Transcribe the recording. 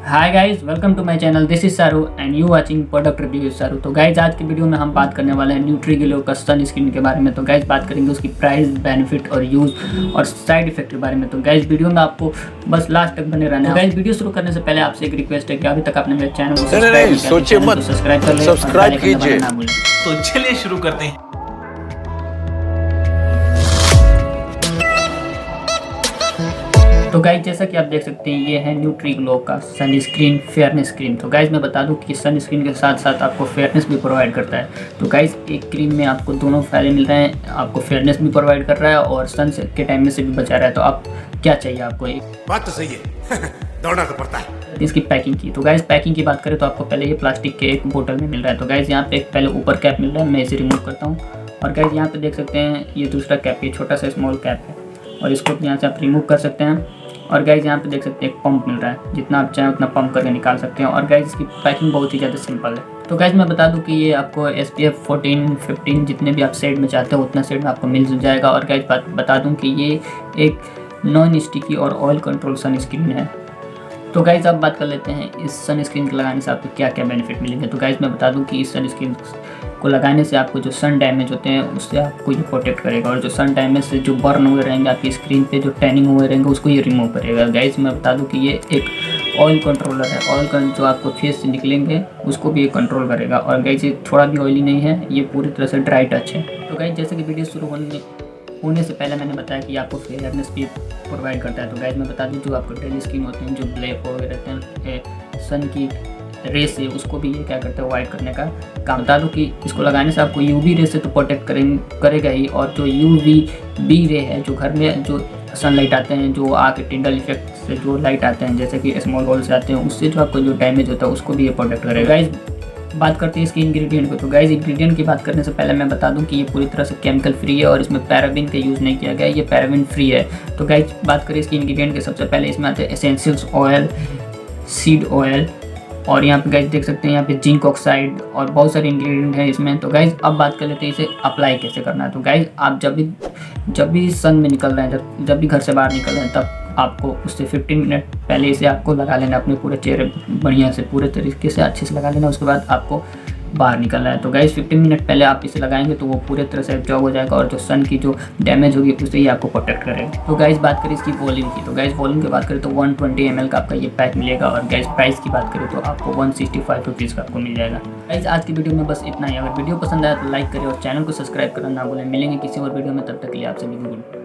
Hi guys, welcome to my channel. This is Saru and you watching product review with Saru. तो guys, आज की video में हम बात करने वाले हैं न्यूट्रीग्लो का सन स्क्रीन के बारे में। तो गाइस, बात करेंगे उसकी प्राइस, बेनिफिट और यूज़ और साइड इफेक्ट के बारे में। तो गाइस, वीडियो में आपको बस लास्ट तक बने रहना है। तो गाइस, वीडियो शुरू करने से पहले आपसे एक रिक्वेस्ट है कि अभी तक आपने मेरे चैनल को सब्सक्राइब कर लें, सब्सक्राइब कीजिए। ना भूलें। तो चलिए शुरू करते हैं। तो गाइज, जैसा कि आप देख सकते हैं, ये है न्यूट्रीग्लो का सन स्क्रीन फेयरनेस क्रीम। तो गाइज, मैं बता दूं कि सन स्क्रीन के साथ साथ आपको फेयरनेस भी प्रोवाइड करता है। तो गाइज, एक क्रीम में आपको दोनों फायदे मिल रहे हैं। आपको फेयरनेस भी प्रोवाइड कर रहा है और सन के टाइम में से भी बचा रहा है। तो आप क्या चाहिए आपको? एक बात तो सही है। दौड़ना तो पड़ता है। इसकी पैकिंग की, तो गाइज पैकिंग की बात करें तो आपको पहले ये प्लास्टिक के एक बोतल में मिल रहा है। तो गाइज, यहाँ पे एक पहले ऊपर कैप मिल रहा है, मैं इसे रिमूव करता हूँ। और गाइज, यहाँ पे देख सकते हैं ये दूसरा कैप, ये छोटा सा स्मॉल कैप है और इसको यहाँ से आप रिमूव कर सकते हैं। और गाइज, यहाँ पे देख सकते हैं एक पंप मिल रहा है, जितना आप चाहें उतना पंप करके निकाल सकते हैं। और गाइज, इसकी पैकिंग बहुत ही ज़्यादा सिंपल है। तो गाइज, मैं बता दूं कि ये आपको SPF 14, 15 जितने भी आप शेड में चाहते हो उतना शेड में आपको मिल जाएगा। और गाइज, बता दूं कि ये एक नॉन स्टिकी और ऑयल कंट्रोल सन स्क्रीन है। तो गाइज, अब बात कर लेते हैं इस सन स्क्रीन को लगाने से आपको क्या क्या बेनिफिट मिलेंगे। तो गाइज, मैं बता दूं कि इस सन स्क्रीन को लगाने से आपको जो सन डैमेज होते हैं उससे आपको ये प्रोटेक्ट करेगा। और जो सन डैमेज से जो बर्न हुए रहेंगे आपकी स्क्रीन पे, जो टैनिंग हुए रहेंगे, उसको ये रिमूव करेगा। गाइज, मैं बता दूं कि ये एक ऑयल कंट्रोलर है। ऑयल जो आपको फेस से निकलेंगे उसको भी ये कंट्रोल करेगा। और गाइज, ये थोड़ा भी ऑयली नहीं है, ये पूरी तरह से ड्राई टच है। तो गाइज, जैसे कि वीडियो शुरू होने से पहले मैंने बताया कि आपको फेयरनेस भी प्रोवाइड करता है। तो गाइज, मैं बता दूं जो आपको ड्राई स्किन होते हैं, जो ब्लैक हो रहते हैं सन की रे से, उसको भी ये क्या करता है, वाइट करने का काम। बता दूं कि इसको लगाने से आपको UV रे से तो प्रोटेक्ट करेगा ही, और जो UVB रे है, जो घर में जो सनलाइट आते हैं, जो आके टिंडल इफेक्ट से जो लाइट आते हैं, जैसे कि स्मॉल होल से आते हैं, उससे जो आपको जो डैमेज होता है उसको भी ये प्रोटेक्ट करेगा। गाइज, बात करते हैं इसके इंग्रेडिएंट को। तो गाइज, इंग्रेडिएंट की बात करने से पहले मैं बता दूं कि ये पूरी तरह से केमिकल फ्री है और इसमें पैराबिन का यूज़ नहीं किया गया है, ये पैराबिन फ्री है। तो गाइज, बात करें इसके इंग्रेडिएंट के, सबसे पहले इसमें आते हैं एसेंशियल्स ऑयल, सीड ऑयल, और यहाँ पे गाइज देख सकते हैं यहाँ पे जिंक ऑक्साइड और बहुत सारे इंग्रेडिएंट हैं इसमें। तो गाइज, अब बात कर लेते हैं इसे अप्लाई कैसे करना है। तो गाइज, आप जब भी सन में निकल रहे हैं, जब भी घर से बाहर निकल रहे हैं, तब आपको उससे 15 मिनट पहले इसे आपको लगा लेना, अपने पूरे चेहरे बढ़िया से, पूरे तरीके से अच्छे से लगा लेना। उसके बाद आपको बाहर निकलना है। तो गाइज, 15 मिनट पहले आप इसे लगाएंगे तो वो पूरे तरह से एब्जॉर्ब हो जाएगा और जो सन की जो डैमेज होगी उससे ही आपको प्रोटेक्ट करेगा। तो गाइज, बात करें इसकी वॉल्यूम की। तो गाइज, वॉल्यूम की बात करें तो 120 ml का आपका ये पैक मिलेगा। और गाइज, प्राइस की बात करें तो आपको 165 रुपीज़ का आपको मिल जाएगा। गाइज, आज की वीडियो में बस इतना ही। अगर वीडियो पसंद आया तो लाइक करें और चैनल को सब्सक्राइब करना ना भूलें। मिलेंगे किसी और वीडियो में, तब तक के लिए आपसे गुड।